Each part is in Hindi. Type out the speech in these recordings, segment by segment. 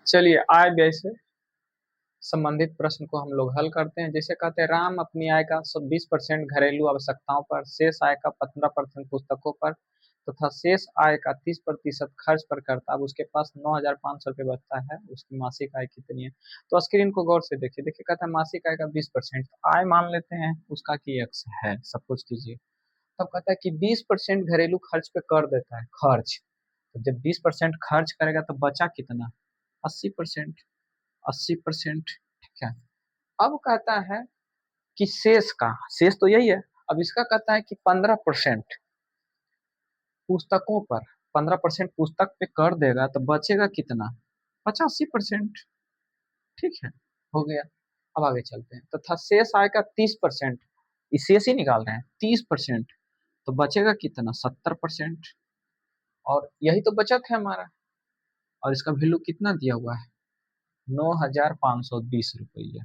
चलिए आय व्यय से संबंधित प्रश्न को हम लोग हल करते हैं। जैसे कहते हैं, राम अपनी आय का 20% घरेलू आवश्यकताओं पर, शेष आय का 15% पुस्तकों पर तथा शेष आय का 30% खर्च पर करता। अब उसके पास 9,500 रुपये बचता है। उसकी मासिक आय कितनी है? तो स्क्रीन को गौर से देखिए। देखिए कहता है मासिक आय का 20%, आय मान लेते हैं उसका कि x है, सब कुछ कीजिए। तब कहता है कि 20% घरेलू खर्च पे कर देता है, खर्च। तो जब 20% खर्च करेगा तो बचा कितना? 80%। 80%, ठीक है। अब कहता है कि शेष का, शेष तो यही है। अब इसका कहता है कि 15% पुस्तकों पर, 15% पुस्तक पे कर देगा तो बचेगा कितना? 85%, ठीक है। हो गया। अब आगे चलते हैं। तथा शेष आय का 30%, इस शेष ही निकाल रहे हैं, 30%, तो बचेगा कितना? 70%। और यही तो बचत है हमारा। और इसका वैल्यू कितना दिया हुआ है? 9,520 रुपया।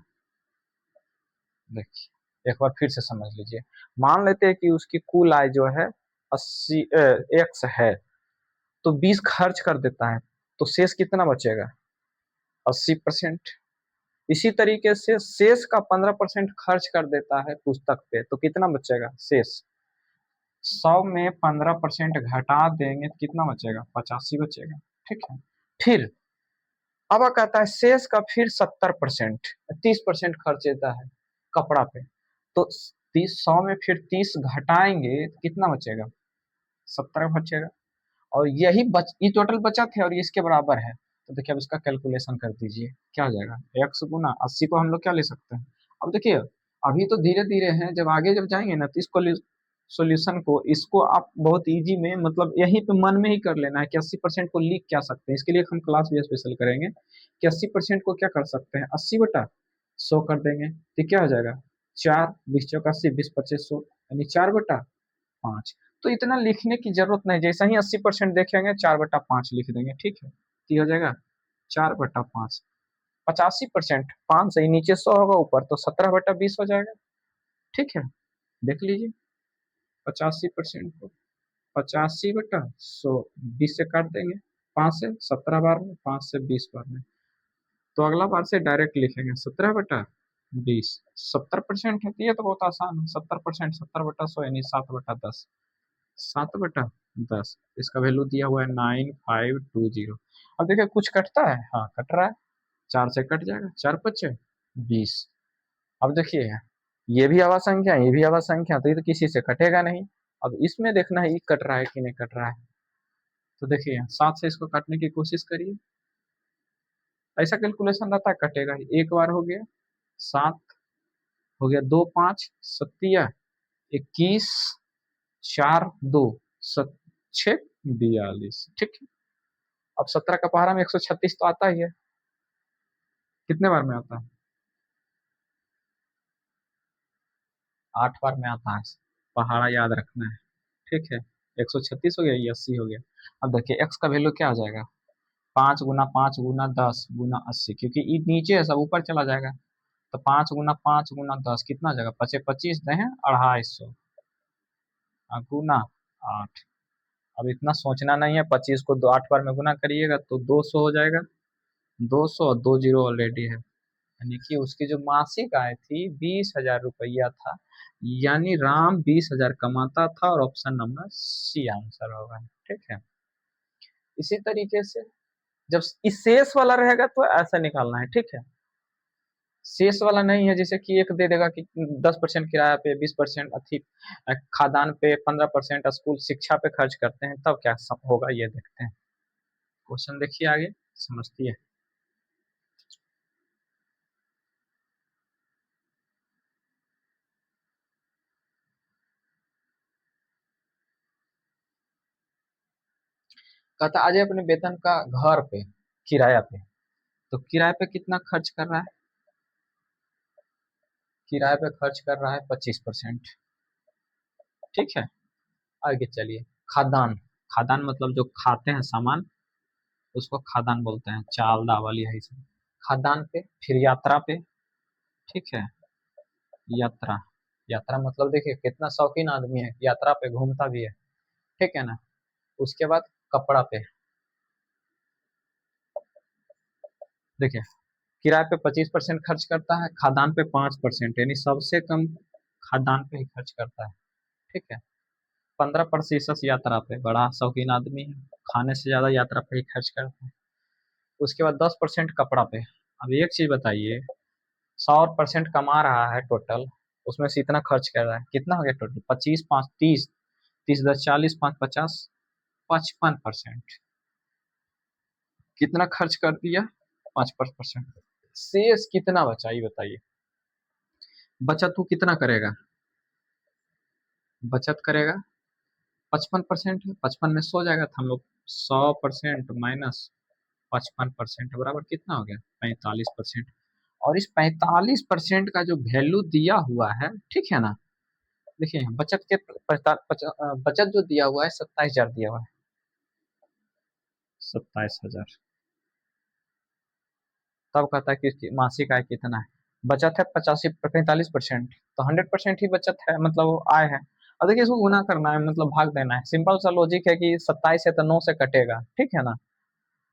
देखिए एक बार फिर से समझ लीजिए। मान लेते हैं कि उसकी कुल आय जो है 80 एक्स है, तो 20 खर्च कर देता है, तो शेष कितना बचेगा? 80%। इसी तरीके से शेष का 15% खर्च कर देता है पुस्तक पे, तो कितना बचेगा शेष? 100 में 15% घटा देंगे तो कितना बचेगा? 85 बचेगा, ठीक है। फिर अब कहता है शेष का फिर 70%, 30% खर्च देता है कपड़ा पे, तो 100 में फिर 30 घटाएंगे तो कितना बचेगा? 70 बचेगा। और यही ये टोटल बचत है और ये इसके बराबर है। तो देखिए अब इसका कैलकुलेशन कर दीजिए, क्या हो जाएगा? x गुना 80 को हम लोग क्या ले सकते हैं? अब देखिए अभी तो धीरे धीरे है, जब आगे जब जाएंगे ना तो इसको सॉल्यूशन को, इसको आप बहुत इजी में, मतलब यहीं पे मन में ही कर लेना है कि 80% को लिख क्या सकते हैं। इसके लिए हम क्लास भी स्पेशल करेंगे कि 80% को क्या कर सकते हैं, 80/100 कर देंगे तो क्या हो जाएगा? 4, 20 × 80, 20 × 25 100, यानी 4/5। तो इतना लिखने की जरूरत नहीं, जैसा ही 80% देखेंगे 4/5 लिख देंगे, ठीक है। तो हो जाएगा 4/5। 85%, 5 से ही नीचे 100 होगा, ऊपर तो 17/20 हो जाएगा, ठीक है। देख लीजिए 85% को 85/100, 20 से काट देंगे, 5 से 17 बार में, 5 से 20 बार में। तो अगला बार से डायरेक्ट लिखेंगे 17/20। 70% है तो ये तो बहुत आसान है। 70%, 70/100 यानी 7/10। 7/10, इसका वैल्यू दिया हुआ है 9520। अब देखिए कुछ कटता है, हाँ कट रहा है, 4 से कट जाएगा, 4×5 = 20। अब देखिए ये भी आवा संख्या, ये भी आवा संख्या, तो ये तो किसी से कटेगा नहीं। अब इसमें देखना है ये कट रहा है कि नहीं कट रहा है। तो देखिए 7 से इसको काटने की कोशिश करिए, ऐसा कैलकुलेशन रहता है, कटेगा ही। एक बार हो गया 7, हो गया 2 5 7 21, 4 2 7 6 42, ठीक है। अब 17 का पहाड़ा में 136 तो आता ही है। कितने बार में आता है? 8 बार में आता है। पहाड़ा याद रखना है, ठीक है। 136 हो गया, ये 80 हो गया। अब देखिए एक्स का वैल्यू क्या आ जाएगा? 5 × 5 × 10 × 80, क्योंकि ये नीचे है, सब ऊपर चला जाएगा। तो 5 × 5 × 10 कितना आ जाएगा? 5 25 दे हैं 250, गुना 8। अब इतना सोचना नहीं है, 25 को 8 बार में गुना करिएगा तो 200 हो जाएगा। 200 और 2 जीरो ऑलरेडी है, यानी कि उसकी जो मासिक आय थी 20,000 रुपया था। यानी राम 20,000 कमाता था, और ऑप्शन नंबर सी आंसर होगा, ठीक है। इसी तरीके से जब इस शेष वाला रहेगा तो ऐसा निकालना है, ठीक है। शेष वाला नहीं है, जैसे कि एक दे देगा कि 10% किराया पे, 20% अथी खादान पे, 15% स्कूल शिक्षा पे खर्च करते हैं, तब क्या सब होगा ये देखते हैं। क्वेश्चन देखिए आगे, समझती है। कहता आज अपने वेतन का घर पे किराया पे, तो किराए पे कितना खर्च कर रहा है? किराए पे खर्च कर रहा है 25%, ठीक है। आगे चलिए। खादान, खादान मतलब जो खाते हैं सामान, उसको खादान बोलते हैं, चावल दावल यही सब। खादान पे, फिर यात्रा पे, ठीक है। यात्रा, यात्रा मतलब देखिए कितना शौकीन आदमी है, यात्रा पे घूमता भी है, ठीक है ना। उसके बाद कपड़ा पे, देखिए, किराए पे 25% खर्च करता है, खाद्यान्न पे 5%, यानी सबसे कम खाद्यान्न पे ही खर्च करता है। ठीक है। 15% यात्रा पे, बड़ा शौकीन आदमी है, खाने से ज्यादा यात्रा पे ही खर्च करता है। उसके बाद 10% कपड़ा पे। अब एक चीज बताइए, 100% कमा रहा है टोटल, उसमें से इतना खर्च कर रहा है, कितना हो गया टोटल? 25, 5, 30, 30, 10, 40, 5, 50, 55%। कितना खर्च कर दिया? 55%। शेष कितना बचा ये बताइए। बचत वो कितना करेगा? बचत करेगा 55% है, 55 में 100 जाएगा, तो हम लोग 100% माइनस 55% बराबर कितना हो गया? 45%। और इस 45% का जो वैल्यू दिया हुआ है, ठीक है ना, देखिए यहाँ बचत जो दिया हुआ है 27,000 दिया हुआ है। 27,000। तब कहता है कि इसकी मासिक आय कितना है। बचत है 45%, तो 100% ही बचत है, मतलब वो आय है। अब देखिए, इसको गुना करना है, मतलब भाग देना है। सिंपल सा लॉजिक है कि 27 है तो 9 से कटेगा, ठीक है ना।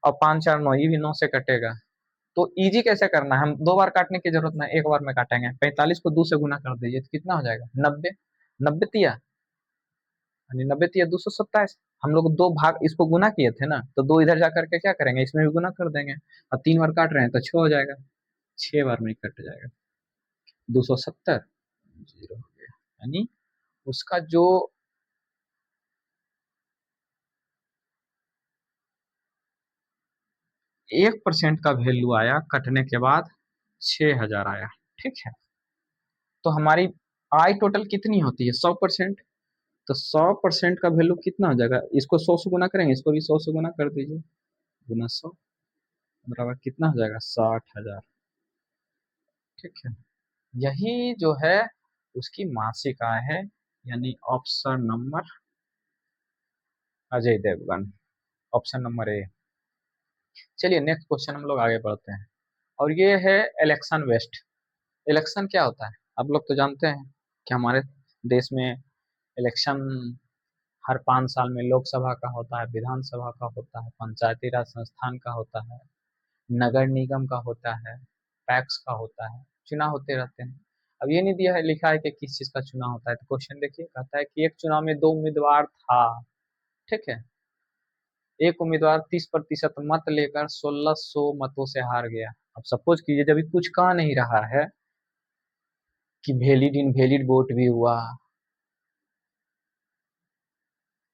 और 5, 4, 9, ये भी 9 से कटेगा। तो इजी कैसे करना है, हम दो बार काटने की जरूरत नहीं, एक बार में काटेंगे। 45 को 2 से गुना कर दीजिए तो कितना हो जाएगा? 90। 90 तिया, यानी 90 तिया 227। हम लोग दो भाग इसको गुना किए थे ना, तो दो इधर जा करके क्या करेंगे, इसमें भी गुना कर देंगे। और 3 बार काट रहे हैं तो 6 हो जाएगा, 6 बार में ही कट जाएगा। 270 जीरो हो गया, यानी उसका जो 1% का वैल्यू आया कटने के बाद, 6,000 आया। ठीक है। तो हमारी आय टोटल कितनी होती है? 100%। तो 100% का वैल्यू कितना हो जाएगा? इसको 100 से गुना करेंगे, इसको भी 100 से गुना कर दीजिए। गुना 100 बराबर कितना हो जाएगा? 60,000। ठीक है। यही जो है उसकी मासिक आय है, यानी option number Ajay Devgan, option number A. चलिए नेक्स्ट क्वेश्चन हम लोग आगे बढ़ते हैं। और ये है इलेक्शन वेस्ट। इलेक्शन क्या होता है? आप लोग तो जानते हैं कि हमारे देश में इलेक्शन हर 5 साल में लोकसभा का होता है, विधानसभा का होता है, पंचायती राज संस्थान का होता है, नगर निगम का होता है, पैक्स का होता है। चुनाव होते रहते हैं। अब ये नहीं दिया है, लिखा है कि किस चीज का चुनाव होता है, तो क्वेश्चन देखिए, कहता है कि एक चुनाव में 2 उम्मीदवार था। ठीक है। एक उम्मीदवार 30% मत लेकर 1,600 मतों से हार गया। अब सपोज कीजिए, जब कुछ कहा नहीं रहा है कि वैलिड इनवैलिड वोट भी हुआ,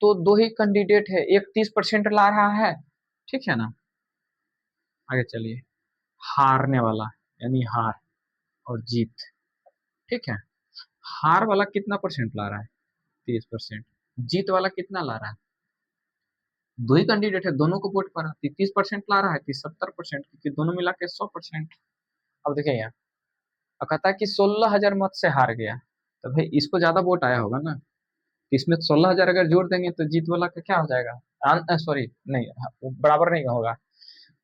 तो दो ही कैंडिडेट है, एक 30% ला रहा है, ठीक है ना। आगे चलिए। हारने वाला, यानी हार और जीत। ठीक है। हार वाला कितना परसेंट ला रहा है? 30%। जीत वाला कितना ला रहा है? दो ही कैंडिडेट है, दोनों को वोट पड़ा, 30% ला रहा है, 70%, क्योंकि दोनों मिला के 100%। अब देखिए यहाँ, और कहता है कि 16,000 मत से हार गया, तो भाई इसको ज्यादा वोट आया होगा ना। तो इसमें 16,000 अगर जोड़ देंगे तो जीत वाला का क्या हो जाएगा? सॉरी, नहीं, हाँ, वो बराबर नहीं होगा।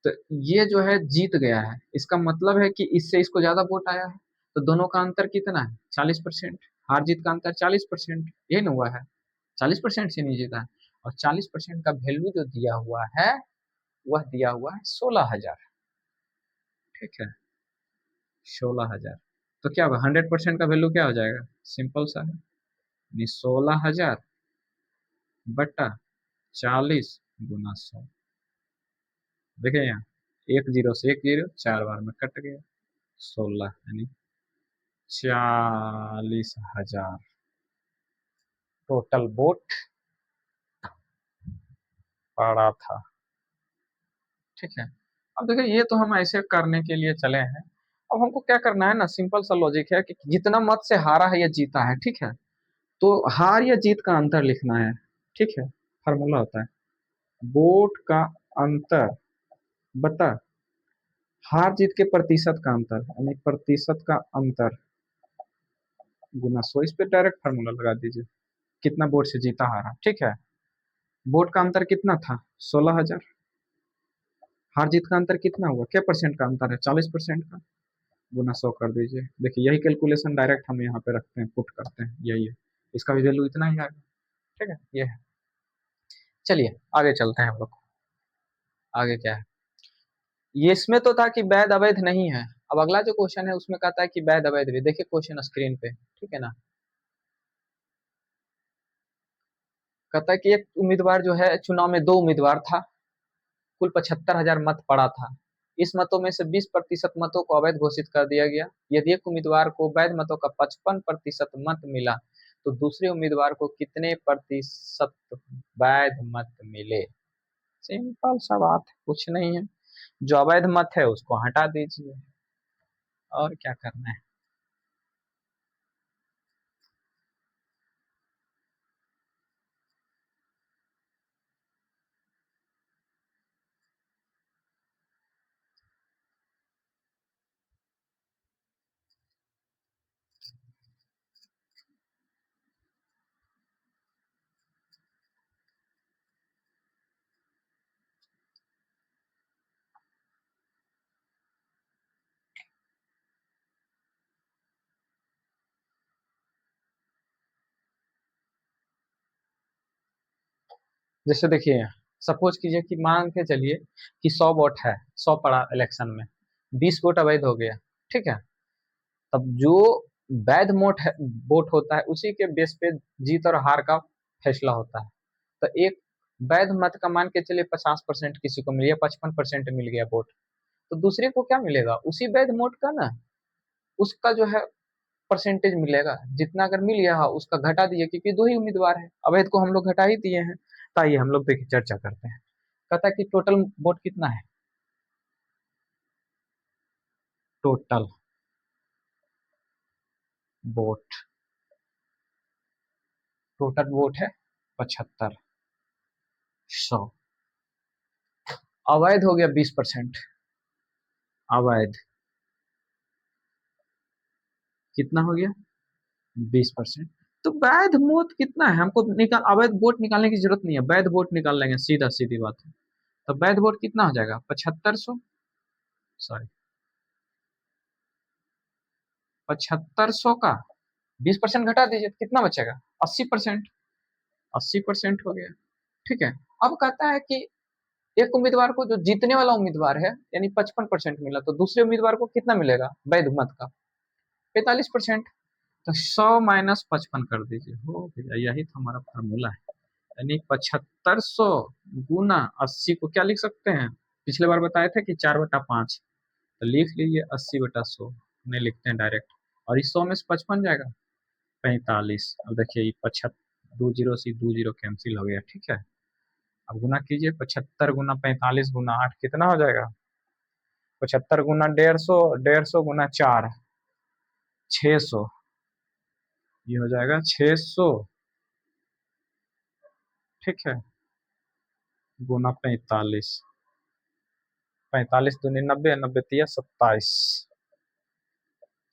तो ये जो है जीत गया है, इसका मतलब है कि इससे इसको ज्यादा वोट आया है। तो दोनों का अंतर कितना है? 40%। हार जीत का अंतर 40%, ये ना हुआ है। 40% से नहीं जीता है। और 40% का वैल्यू जो दिया हुआ है, वह दिया हुआ है 16,000। ठीक है। 16,000। तो क्या होगा? 100% का वैल्यू क्या हो जाएगा? सिंपल सा है, 16,000 बटा 40 गुना 100। देखिए यहाँ, एक जीरो से एक जीरो 4 बार में कट गया, 16, यानी 40,000 टोटल वोट पड़ा था। ठीक है। अब देखिए, ये तो हम ऐसे करने के लिए चले हैं। अब हमको क्या करना है ना, सिंपल सा लॉजिक है कि जितना मत से हारा है या जीता है, ठीक है, तो हार या जीत का अंतर लिखना है। ठीक है। फार्मूला होता है वोट का अंतर बता हार जीत के प्रतिशत का अंतर, यानी प्रतिशत का अंतर गुना 100। इस पे डायरेक्ट फार्मूला लगा दीजिए, कितना वोट से जीता हारा। ठीक है। वोट का अंतर कितना था? 16,000। हार जीत का अंतर कितना हुआ? क्या परसेंट का अंतर है? 40% का। गुना 100 कर दीजिए। देखिए, यही कैलकुलेशन डायरेक्ट हम यहाँ पे रखते हैं, पुट करते हैं, यही है। इसका भी वैल्यू इतना ही आएगा। ठीक है, ये है। चलिए आगे चलते हैं हम लोग। आगे क्या है? ये इसमें तो था कि वैध अवैध नहीं है। अब अगला जो क्वेश्चन है उसमें कहता है कि वैध अवैध भी। देखिए क्वेश्चन स्क्रीन पे, ठीक है ना। कहता है कि एक उम्मीदवार जो है, चुनाव में दो उम्मीदवार था, कुल 75,000 मत पड़ा था। इस मतों में से 20% मतों को अवैध घोषित कर दिया गया। यदि एक उम्मीदवार को वैध मतों का 55% मत मिला तो दूसरे उम्मीदवार को कितने प्रतिशत वैध मत मिले। सिंपल सा बात है, कुछ नहीं है। जो अवैध मत है उसको हटा दीजिए, और क्या करना है। जैसे देखिए, सपोज कीजिए कि मान के चलिए कि 100 वोट है, 100 पड़ा इलेक्शन में, 20 वोट अवैध हो गया, ठीक है। तब जो वैध वोट होता है उसी के बेस पे जीत और हार का फैसला होता है। तो एक वैध मत का मान के चलिए 50% किसी को मिल गया, 55% मिल गया वोट, तो दूसरे को क्या मिलेगा, उसी वैध वोट का ना, उसका जो है परसेंटेज मिलेगा। जितना अगर मिल गया उसका घटा दिए, क्योंकि दो ही उम्मीदवार है, अवैध को हम लोग घटा ही दिए हैं। तो आइए हम लोग देखिए चर्चा करते हैं। कहता है कि टोटल वोट कितना है। टोटल वोट, टोटल वोट है 75, 100, अवैध हो गया 20%। अवैध कितना हो गया, 20%। तो वैध वोट कितना है, हमको निकाल, अवैध वोट निकालने की जरूरत नहीं है, वैध वोट निकाल लेंगे, सीधा सीधी बात है। तो वैध वोट कितना हो जाएगा, 7500, सॉरी 7500 का 20% घटा दीजिए, कितना बचेगा, 80%। 80% हो गया, ठीक है। अब कहता है कि एक उम्मीदवार को, जो जीतने वाला उम्मीदवार है, यानी 55% मिला, तो दूसरे उम्मीदवार को कितना मिलेगा वैध मत का, 45%। तो 100 - 55 कर दीजिए, हो गया। यही तो हमारा फॉर्मूला है। यानी 7500 गुना 80 को क्या लिख सकते हैं, पिछले बार बताए थे कि 4/5, तो लिख लीजिए 80/100, नहीं लिखते हैं डायरेक्ट। और इस 100 में से 55 जाएगा, 45। अब देखिए ये 75, 2 जीरो से 2 जीरो कैंसिल हो गया, ठीक है। अब गुना कीजिए, 75 × 45 × 8 कितना हो जाएगा, 75 × 150, 150 × 4, 600। ये हो जाएगा 600, ठीक है, गुना 45, 45 दूनी 90, 90 × 3 = 27,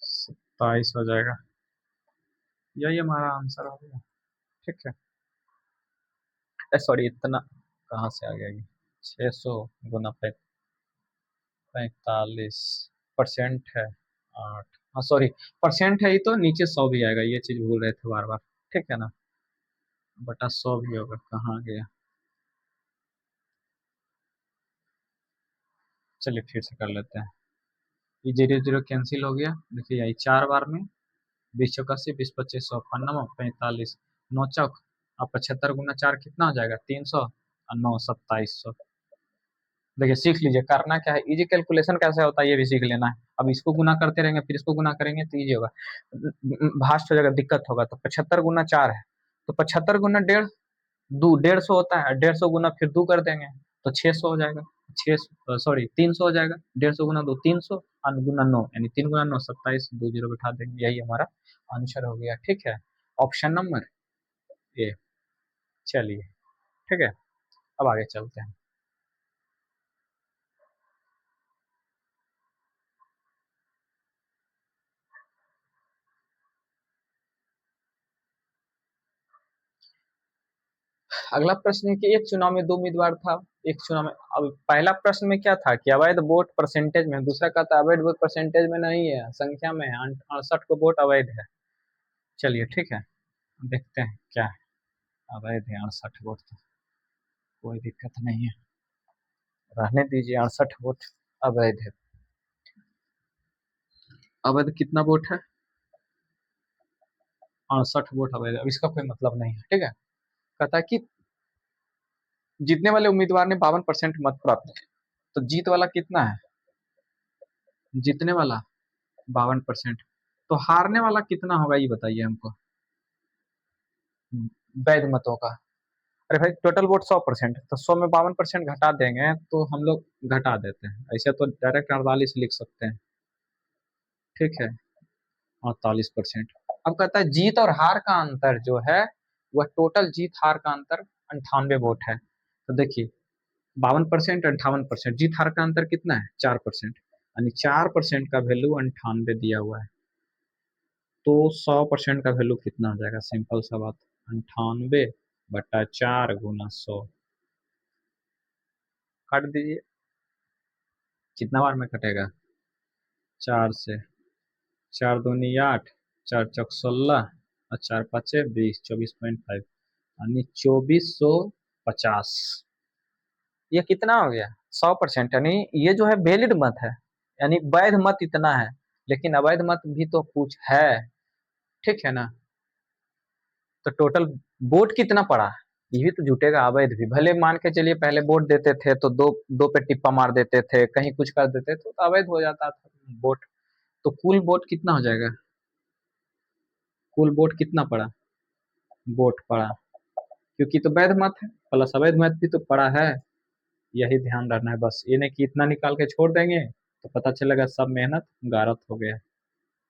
27 हो जाएगा। यही हमारा आंसर हो गया, ठीक है। सॉरी, इतना कहाँ से आ गया ये, 600 × 45 परसेंट है 8, हाँ सॉरी, परसेंट है, ये तो नीचे 100 भी आएगा, ये चीज भूल रहे थे बार बार, ठीक है ना। बटा 100 भी होगा, कहाँ गया। चलिए फिर से कर लेते हैं। ये 0 0 कैंसिल हो गया, देखिए यही 4 बार में, 20 × 80, 20 × 25 = 100, 9 × 45, 9 चौक, अब 75 × 4 कितना हो जाएगा, 300, और 9 = 2700। देखिए सीख लीजिए, करना क्या है, इजी कैलकुलेशन कैसे होता है ये भी सीख लेना है। अब इसको गुना करते रहेंगे, फिर इसको गुना करेंगे तो इजी होगा, भास्ट हो जाएगा, दिक्कत होगा। तो 75 × 4 है, तो 75 × 1.5, 150 होता है, 150 गुना फिर 2 कर देंगे, तो 600 हो जाएगा। 600, सॉरी 300 हो जाएगा, 150 × 2 300, और गुना 9, यानी 3 × 9 = 27, 2 जीरो बैठा देंगे, यही हमारा आंसर हो गया, ठीक है। Option number A. चलिए, ठीक है, अब आगे चलते हैं। अगला प्रश्न है कि एक चुनाव में दो उम्मीदवार था, एक चुनाव में, अब पहला प्रश्न में क्या था कि अवैध वोट परसेंटेज में, दूसरा का था अवैध वोट परसेंटेज में नहीं है, संख्या में है, 68 को वोट अवैध है। चलिए ठीक है, देखते हैं क्या है। अवैध है 68 वोट, तो कोई दिक्कत नहीं है, रहने दीजिए 68 वोट। अवैध है। अवैध कितना वोट है? 68 वोट अवैध है। अब इसका कोई मतलब नहीं है, ठीक है। कहता है कि जीतने वाले उम्मीदवार ने 52% मत प्राप्त किए, तो जीत वाला कितना है? जीतने वाला 52%, तो हारने वाला कितना होगा ये बताइए हमको, वैध मतों का। अरे भाई टोटल वोट 100%, तो 100 में 52% घटा देंगे तो हम लोग घटा देते हैं, ऐसे तो डायरेक्ट 48 लिख सकते हैं, ठीक है। 48%। अब कहता है जीत और हार का अंतर जो है वह टोटल जीत हार का अंतर 98 वोट है। तो देखिए 52% 58%, जीत हार का अंतर कितना है? 4%, यानी 4% का वैल्यू 98 दिया हुआ है। तो 100% का वैल्यू कितना हो जाएगा? सिंपल सा बात, 98/4 × 100। काट दीजिए, कितना बार में कटेगा? 4 से। 4 दूनी 8, 4 चौक 16, और 4 5 20, 24.5, यानी 2450। ये कितना हो गया? 100%, यानी ये जो है वैलिड मत है, यानी वैध मत इतना है, लेकिन अवैध मत भी तो कुछ है, ठीक है ना। तो टोटल वोट कितना पड़ा, ये भी तो जुटेगा। अवैध भी भले मान के चलिए पहले वोट देते थे तो दो दो पे टिप्पा मार देते थे, कहीं कुछ कर देते थे, तो अवैध हो जाता था वोट। तो कुल वोट कितना हो जाएगा? कुल वोट कितना पड़ा? वोट पड़ा, क्योंकि तो वैध मत है प्लस अवैध मत भी तो पड़ा है। यही ध्यान रखना है बस, ये नहीं कि इतना निकाल के छोड़ देंगे तो पता चलेगा सब मेहनत गारत हो गया।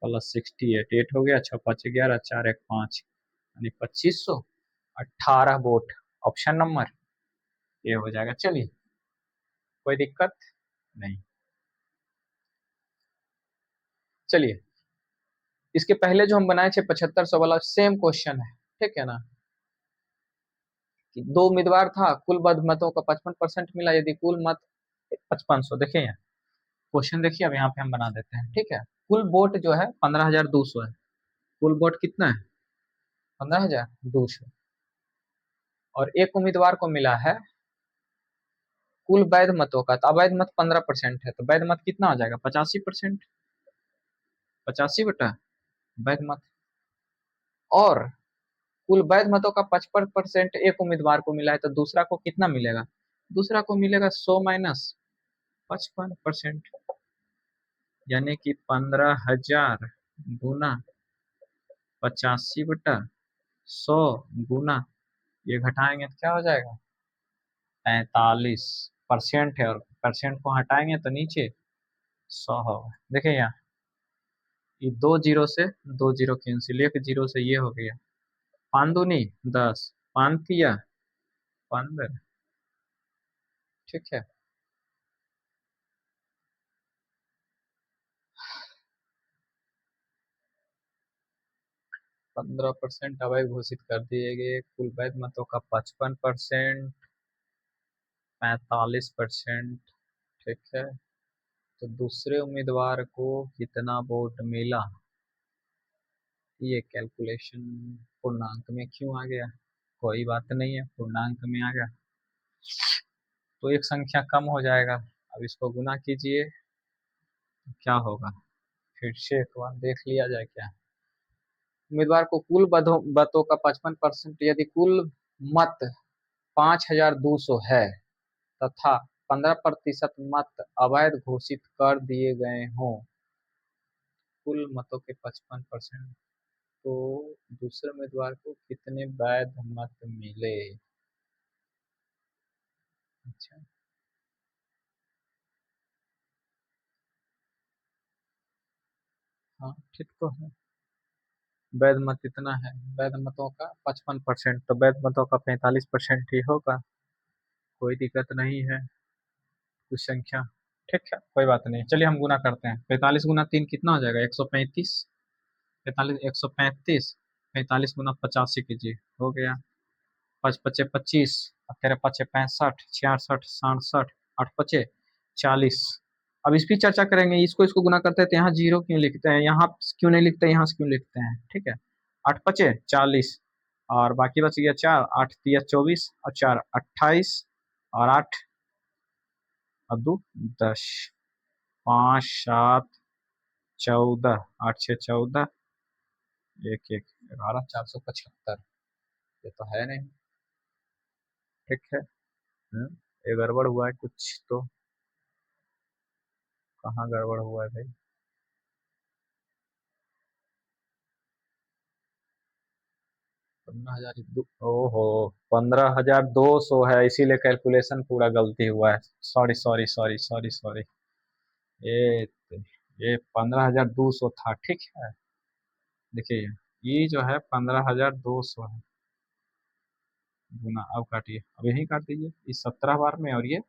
+68, 8 हो गया, 6 5 11, 4 1 5, यानी 2518 वोट। ऑप्शन नंबर ये हो जाएगा। चलिए, कोई दिक्कत नहीं। चलिए, इसके पहले जो हम बनाए थे 7500 वाला सेम क्वेश्चन है, ठीक है ना। कि दो उम्मीदवार था, कुल बद्ध मतों का 55% मिला, यदि कुल मत 5500। देखिए यहाँ क्वेश्चन, देखिए अब यहाँ पे हम बना देते हैं, ठीक है। कुल वोट जो है 15200 है। कुल वोट कितना है? 15200। और एक उम्मीदवार को मिला है कुल वैध मतों का, तो अवैध मत 15% है, तो वैध मत कितना हो जाएगा? 85%। 85 बटा वैध मत। और कुल वैध मतों का 55% एक उम्मीदवार को मिला है, तो दूसरा को कितना मिलेगा? दूसरा को मिलेगा 100 - 55%, यानी कि 15000 गुना 85/100 गुना, ये घटाएंगे तो क्या हो जाएगा? 45% है, और परसेंट को हटाएंगे तो नीचे 100 होगा। देखिए यहाँ, ये 2 जीरो से 2 जीरो कैंसिल, 1 जीरो से ये हो गया, 5 दूनी 10, 5 तिया 15, ठीक है। पंद्रह परसेंट अवैध घोषित कर दिए गए। कुल वैध मतों का 55%, 45%, ठीक है। तो दूसरे उम्मीदवार को कितना वोट मिला, ये कैलकुलेशन पूर्णांक में क्यों आ गया? कोई बात नहीं है, पूर्णांक में आ गया तो एक संख्या कम हो जाएगा। अब इसको गुना कीजिए तो क्या होगा, फिर से एक बार देख लिया जाए क्या। उम्मीदवार को कुल मतों का 55%, यदि कुल मत 5200 है तथा 15% मत अवैध घोषित कर दिए गए हों, कुल मतों के 55%, तो दूसरे उम्मीदवार को कितने वैध मत मिले? अच्छा, हाँ ठीक तो है। वैध मत इतना है, वैध मतों का 55%, तो वैध मतों का 45% ही होगा। कोई दिक्कत नहीं है, कुछ संख्या, ठीक है, कोई बात नहीं। चलिए हम गुना करते हैं। 45 × 3 कितना हो जाएगा? 135। 45 135, 45 × 85 कीजिए, हो गया। 5 × 5 = 25, और तेरह 5 × 5 = 65, 66, 67, 8 × 5 = 40। अब इस पर चर्चा करेंगे, इसको इसको गुना करते हैं तो यहाँ जीरो क्यों लिखते हैं, यहाँ क्यों नहीं लिखते, यहाँ से क्यों लिखते हैं, ठीक है। 8 × 5 = 40, और बाकी बच गया 4, 8 × 3 = 24, और 4 = 28, और 8 और 2 = 10। 5 7 14, 8 6 14, 1 1 11 475। ये तो है नहीं। ठीक है। ये गड़बड़ हुआ है कुछ तो। कहाँ गड़बड़ हुआ है भाई? 15,000। ओहो, 15,200 है, इसीलिए कैलकुलेशन पूरा गलती हुआ है। Sorry sorry sorry sorry sorry. ये ये 15,200 था, ठीक है। देखिए, ये जो है 15,200 है। गुना, अब काटिए, अब यही काट दीजिए, इस 17 बार में और ये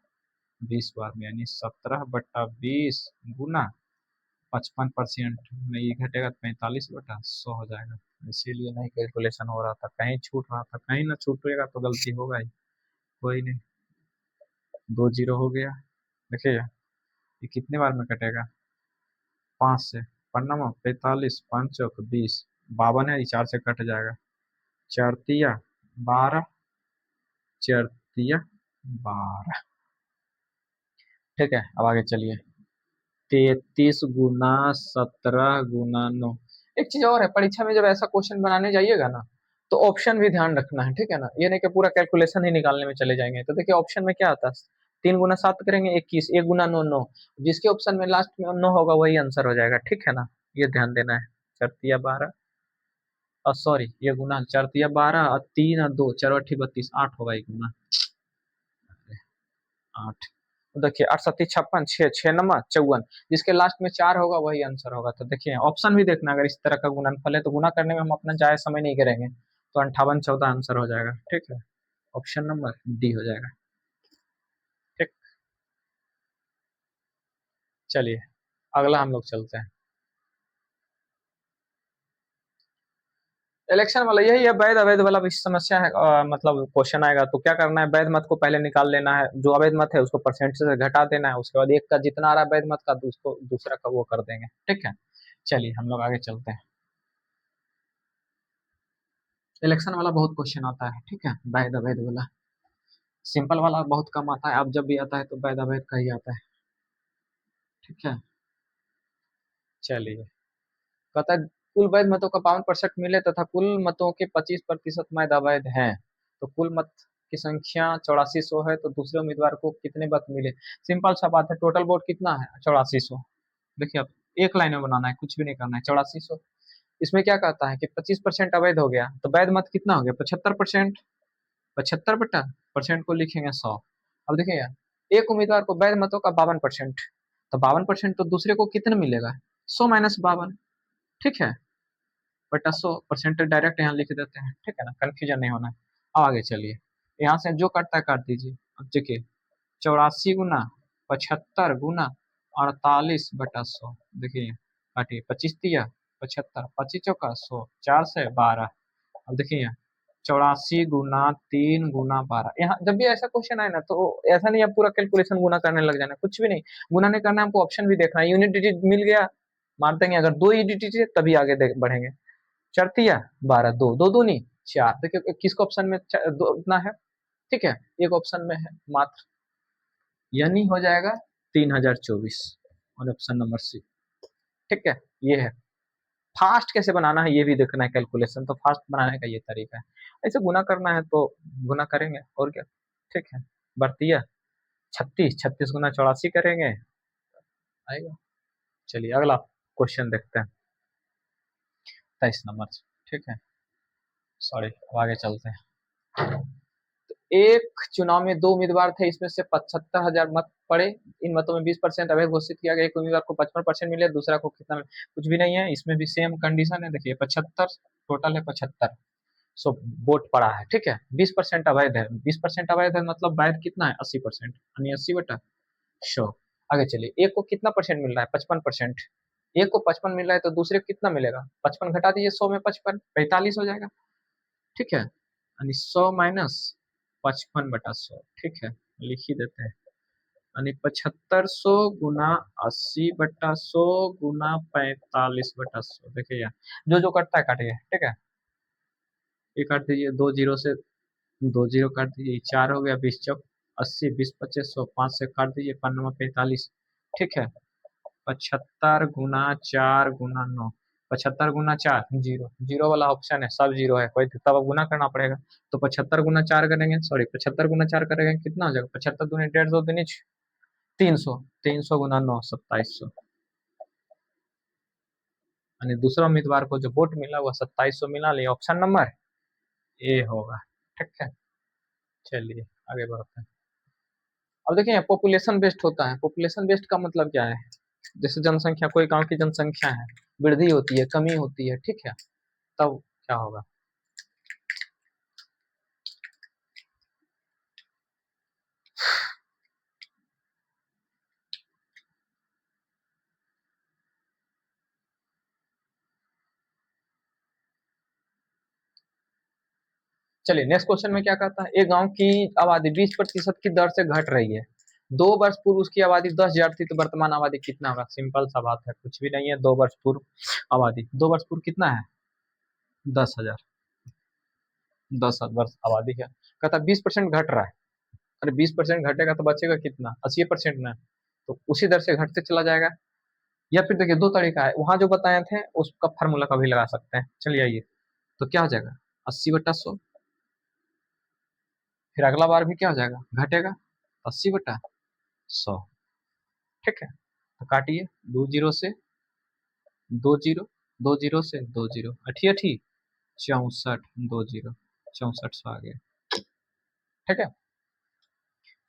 20 बार में, यानी 17/20 गुना 55%। में ये घटेगा 45/100 हो जाएगा। इसीलिए नहीं कैलकुलेशन हो रहा था, कहीं छूट रहा था, कहीं ना छूटेगा तो गलती होगा ही। कोई नहीं, 2 जीरो हो गया। देखिए, ये कितने बार में कटेगा? 5 से। पन्ना 45, 5 चौक 20, 52 है, ये 4 से कट जाएगा। 4 तिया 12, 4 तिया 12। ठीक है, अब आगे चलिए। 33 गुना 17 गुना 9। एक चीज और है, परीक्षा में जब ऐसा क्वेश्चन बनाने जाइएगा ना, तो ऑप्शन भी ध्यान रखना है, ठीक है ना। ये नहीं कि पूरा कैलकुलेशन ही निकालने में चले जाएंगे। तो देखिए, ऑप्शन में क्या आता है? 3 गुना 7 करेंगे 21, 1 गुना 9 9। जिसके ऑप्शन में लास्ट में 9 होगा वही आंसर हो जाएगा, ठीक है ना। ये ध्यान देना है। 4 तिया 12, और सॉरी, ये गुना 4 तिया 12 और 3 और 2, 4 8 32, 8 होगा एक गुना। 8। तो देखिए, 8 7 56, 6 6 9 54, जिसके लास्ट में 4 होगा वही आंसर होगा। तो देखिए, ऑप्शन भी देखना, अगर इस तरह का गुणनफल है तो गुना करने में हम अपना जायज समय नहीं करेंगे, तो 58 14 आंसर हो जाएगा। ठीक है, ऑप्शन नंबर डी हो जाएगा। ठीक। चलिए, अगला हम लोग चलते हैं। इलेक्शन वाला यही है, वैध अवैध वाला भी समस्या है। मतलब क्वेश्चन आएगा तो क्या करना है, वैध मत को पहले निकाल लेना है, जो अवैध मत है उसको परसेंट से घटा देना है, उसके बाद एक का जितना आ रहा है वैध मत का, उसको दूसरा का वो कर देंगे। ठीक है, चलिए हम लोग आगे चलते हैं। इलेक्शन वाला बहुत क्वेश्चन आता है, ठीक है। वैध अवैध वाला, सिंपल वाला बहुत कम आता है, अब जब भी आता है तो वैध अवैध का ही आता है। ठीक है, चलिए। कहता है, कुल वैध मतों का 52% मिले तथा कुल मतों के 25% वैध अवैध हैं, तो कुल मत की संख्या 8400 है, तो दूसरे उम्मीदवार को कितने मत मिले? सिंपल सा बात है, टोटल वोट कितना है? 8400। देखिए, अब एक लाइन में बनाना है, कुछ भी नहीं करना है। 8400, इसमें क्या कहता है कि 25% अवैध हो गया, तो वैध मत कितना हो गया? 75%। 75 % को लिखेंगे 100। अब देखिए यार, एक उम्मीदवार को वैध मतों का 52%, तो 52% तो दूसरे को कितना मिलेगा? 100 - 52। ठीक है, बटा 100%, डायरेक्ट यहाँ लिख देते हैं, ठीक है ना, कंफ्यूजन नहीं होना है। अब आगे चलिए, यहाँ से जो कटता है काट दीजिए। अब देखिए, 84 गुना 75 गुना 48/100। देखिए, काटिए, 25 तिया 75, 25 चौका 100, 4 से 12। अब देखिए, 84 गुना 3 गुना 12। यहाँ जब भी ऐसा क्वेश्चन आए ना, तो ऐसा नहीं है पूरा कैलकुलेशन गुना करने लग जाना, कुछ भी नहीं। गुना नहीं करना है हमको, ऑप्शन भी देखना है। यूनिट डिजिट मिल गया, मार देंगे। अगर दो यूनिट डिजिट तभी आगे बढ़ेंगे। 4 तिया 12, दो दो दूनी 4। देखिए, किसको ऑप्शन में दो उतना है, ठीक है, एक ऑप्शन में है मात्र, यानी हो जाएगा 3024, और ऑप्शन नंबर सी। ठीक है, ये है। फास्ट कैसे बनाना है ये भी देखना है, कैलकुलेशन तो फास्ट बनाने का ये तरीका है। ऐसे गुना करना है तो गुना करेंगे, और क्या। ठीक है, बढ़तिया 36, 36 गुना 84 करेंगे, आएगा। चलिए, अगला क्वेश्चन देखते हैं, 23 नंबर। ठीक है, सॉरी, अब आगे चलते हैं। एक चुनाव में दो उम्मीदवार थे, इसमें से 75,000 मत पड़े। इन मतों में 20% अवैध घोषित किया गया। एक उम्मीदवार को 55% मिले, दूसरा को कितना मिले? कुछ भी नहीं है, इसमें भी सेम कंडीशन है। देखिए, 75, टोटल है 75, सो वोट पड़ा है। ठीक है, 20% अवैध है। 20% अवैध है मतलब वैध कितना है? 80%, यानी 80/100। आगे चलिए, एक को कितना परसेंट मिल रहा है? 55%। एक को 55 मिल रहा है, तो दूसरे को कितना मिलेगा? 55 घटा दीजिए 100 में 55, 45 हो जाएगा। ठीक है, यानी 100 - 55/100। ठीक है, लिख ही देते हैं, यानी 7500 गुना 80/100 गुना 45/100। देखिए यार, जो जो कटता है काटिए। ठीक है, ये काट दीजिए, 2 जीरो से 2 जीरो काट दीजिए, 4 हो गया, 20 चौक 80, 20 25 100, 5 से काट दीजिए, 5 9 45। ठीक है, 75 गुना 4 गुना 9, 75 गुना 4 जीरो, जीरो वाला ऑप्शन है, सब जीरो है, कोई तब अब गुना करना पड़ेगा। तो 75 गुना 4 करेंगे, सॉरी 75 गुना 4 करेंगे कितना हो जाएगा, 75 दूनी 150 दूनी 300, 300 गुना 9 2700, यानी दूसरा उम्मीदवार को जो वोट मिला वो 2700 मिला, लिए ऑप्शन नंबर ए होगा। ठीक है, चलिए आगे बढ़ते हैं। अब देखिए पॉपुलेशन बेस्ड होता है, पॉपुलेशन बेस्ड का मतलब क्या है, जैसे जनसंख्या, कोई गांव की जनसंख्या है, वृद्धि होती है, कमी होती है, ठीक है, तब क्या होगा। चलिए नेक्स्ट क्वेश्चन में क्या कहता है, एक गांव की आबादी 20% की दर से घट रही है, 2 वर्ष पूर्व उसकी आबादी 10,000 थी, तो वर्तमान आबादी कितना होगा। सिंपल सा बात है, कुछ भी नहीं है, 2 वर्ष पूर्व आबादी, 2 वर्ष पूर्व कितना है 10,000, 10 वर्ष आबादी है, कहता 20% घट रहा है, अरे 20% घटेगा तो बचेगा कितना, 80% ना, तो उसी दर से घटते चला जाएगा। या फिर देखिए दो तरीका है, वहां जो बताए थे उसका फार्मूला कभी लगा सकते हैं, चलिए आइए, तो क्या हो जाएगा 80/100, फिर अगला बार भी क्या हो जाएगा घटेगा 80/100, ठीक है, तो काटिए, 2 जीरो से 2 जीरो, 2 जीरो से 2 जीरो, अठी अठी 64, 2 जीरो 64 आ गया, ठीक है।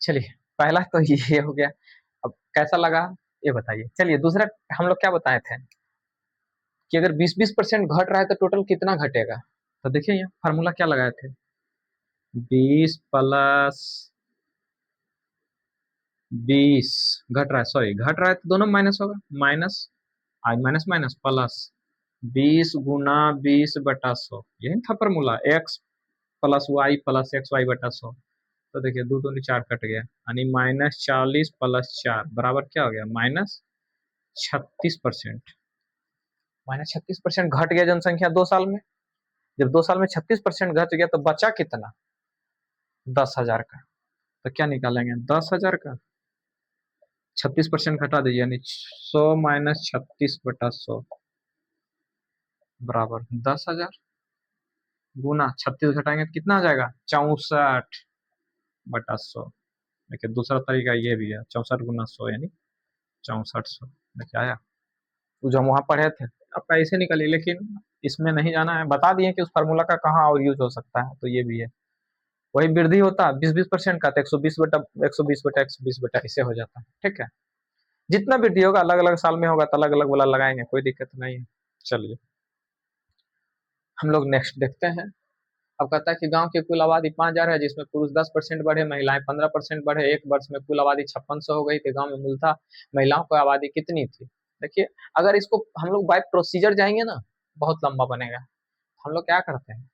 चलिए पहला तो ये हो गया, अब कैसा लगा ये बताइए। चलिए दूसरा हम लोग क्या बताए थे कि अगर 20-20% घट रहा है तो टोटल कितना घटेगा, तो देखिए यहाँ फार्मूला क्या लगाए थे, 20 + 20 घट रहा है, सॉरी घट रहा है तो दोनों माइनस होगा, माइनस आज माइनस माइनस प्लस 20 × 20/100, यही था फार्मूला, x + y + xy/100। तो देखिए दो दूनी 4 कट गया, यानी -40 + 4 बराबर क्या हो गया, -36%। -36% घट गया जनसंख्या 2 साल में, जब 2 साल में 36% घट गया तो बचा कितना, 10,000 का, तो क्या निकालेंगे 10,000 का 36% घटा दीजिए, यानी 100 - 36/100 बराबर 10,000, गुना 36 घटाएंगे तो कितना आ जाएगा 64/100। देखिए दूसरा तरीका ये भी है, 64 × 100 यानी 6400, देखिए आया, वो जो हम वहां पढ़े थे आपका ऐसे निकलिए, लेकिन इसमें नहीं जाना है, बता दिए कि उस फार्मूला का कहाँ और यूज हो सकता है, तो ये भी है, वही वृद्धि होता 20-20% का, तो 120/120/120 ऐसे हो जाता है, ठीक है। जितना वृद्धि होगा अलग अलग साल में होगा तो अलग अलग वाला लगाएंगे, कोई दिक्कत नहीं है। चलिए हम लोग नेक्स्ट देखते हैं। अब कहता है कि गांव की कुल आबादी 5,000 है, जिसमें पुरुष 10% बढ़े, महिलाएं 15% बढ़े, 1 वर्ष में कुल आबादी 5600 हो गई थी। गांव में मूलतः महिलाओं की आबादी कितनी थी। देखिए अगर इसको हम लोग बाय प्रोसीजर जाएंगे ना, बहुत लंबा बनेगा। हम लोग क्या करते हैं,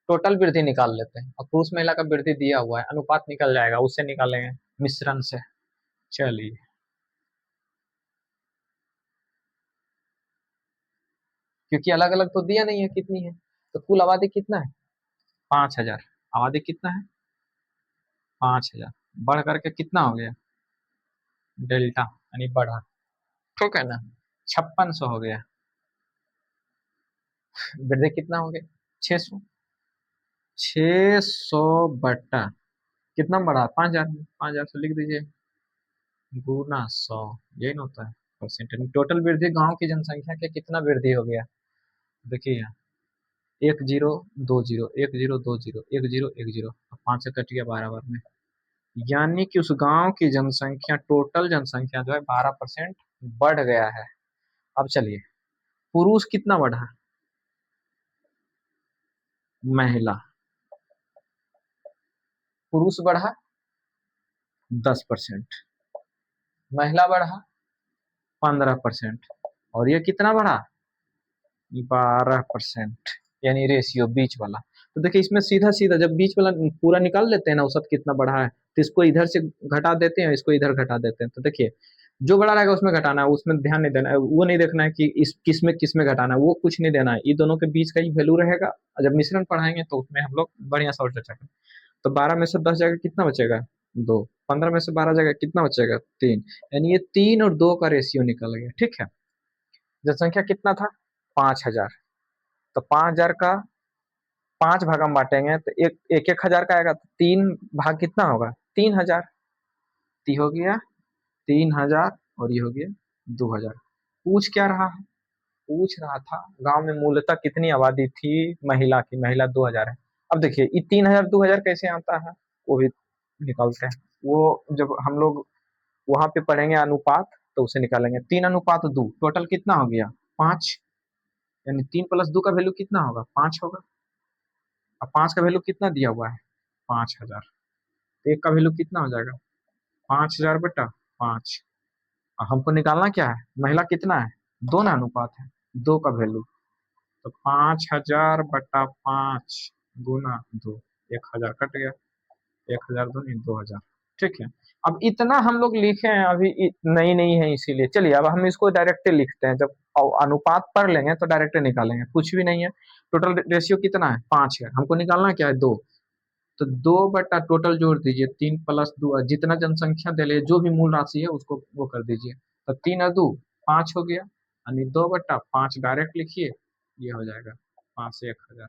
टोटल वृद्धि निकाल लेते हैं, और पुरुष महिला का वृद्धि दिया हुआ है, अनुपात निकल जाएगा, उससे निकालेंगे मिश्रण से। चलिए क्योंकि अलग अलग तो दिया नहीं है कितनी है, तो कुल आबादी कितना है 5,000, आबादी कितना है 5,000, बढ़ करके कितना हो गया डेल्टा, यानी बढ़ा, ठीक है ना, 5600 हो गया, वृद्धि कितना हो गया 600, 600 बटा कितना बढ़ा 5,000, 5,000 से लिख दीजिए गुना 100, यही ना होता है परसेंट, टोटल वृद्धि गांव की जनसंख्या के कितना वृद्धि हो गया। देखिए यहाँ 1 0 2 0 1 0 2 0 1 0 1 0, 5 से कट गया 12 बार में, यानी कि उस गांव की जनसंख्या, टोटल जनसंख्या जो है 12% बढ़ गया है। अब चलिए पुरुष कितना बढ़ा, महिला, पुरुष बढ़ा 10%, महिला बढ़ा 15%, और ये कितना बढ़ा 12%, यानी रेशियो बीच वाला। तो देखिए इसमें सीधा सीधा जब बीच वाला पूरा निकाल लेते हैं ना औसत कितना बढ़ा है, तो इसको इधर से घटा देते हैं, इसको इधर घटा देते हैं, तो देखिए जो बड़ा रहेगा उसमें घटाना है, उसमें ध्यान नहीं देना है, वो नहीं देखना है कि इस किस में घटाना है, वो कुछ नहीं देना है, ये दोनों के बीच का ही वैल्यू रहेगा। और जब मिश्रण पढ़ाएंगे तो उसमें हम लोग बढ़िया से और चर्चा करें। तो 12 में से 10 जाकर कितना बचेगा 2। 15 में से 12 जाएगा, कितना बचेगा? 3। यानी ये 3 और 2 का रेशियो निकल गया, ठीक है। जनसंख्या कितना था? 5000। तो 5000 का 5 भाग हम बांटेंगे तो एक एक 1000 का आएगा, तो 3 भाग कितना होगा? 3000। ती हो गया 3000 और ये हो गया 2000। पूछ क्या रहा है? पूछ रहा था गांव में मूलतः कितनी आबादी थी महिला की। महिला 2000 है। अब देखिए ये 3000 2000 कैसे आता है, वो भी निकालते हैं। वो जब हम लोग वहां पे पढ़ेंगे अनुपात, तो उसे निकालेंगे। 3:2 टोटल कितना हो गया? 5। यानी 3 + 2 का वैल्यू कितना होगा? 5 होगा। अब 5 का वैल्यू कितना दिया हुआ है? 5000। तो एक का वैल्यू कितना हो जाएगा? 5000/5। हमको निकालना क्या है? महिला कितना है? 2 ना अनुपात है, 2 का वैल्यू। तो 5000/5 गुना 2। 1000 कट गया। 1000 दूनी 2000। ठीक है। अब इतना हम लोग लिखे हैं अभी, नई नई है इसीलिए। चलिए अब हम इसको डायरेक्ट लिखते हैं। जब अनुपात पढ़ लेंगे तो डायरेक्ट निकालेंगे, कुछ भी नहीं है। टोटल रेशियो कितना है? 5 है। हमको निकालना क्या है? 2। तो 2 टोटल जोड़ दीजिए, 3 + 2, जितना जनसंख्या दे ले जो भी मूल राशि है उसको वो कर दीजिए। तो 3 और 2 5 हो गया। यानी 2/5 डायरेक्ट लिखिए, ये हो जाएगा 5 से 1000।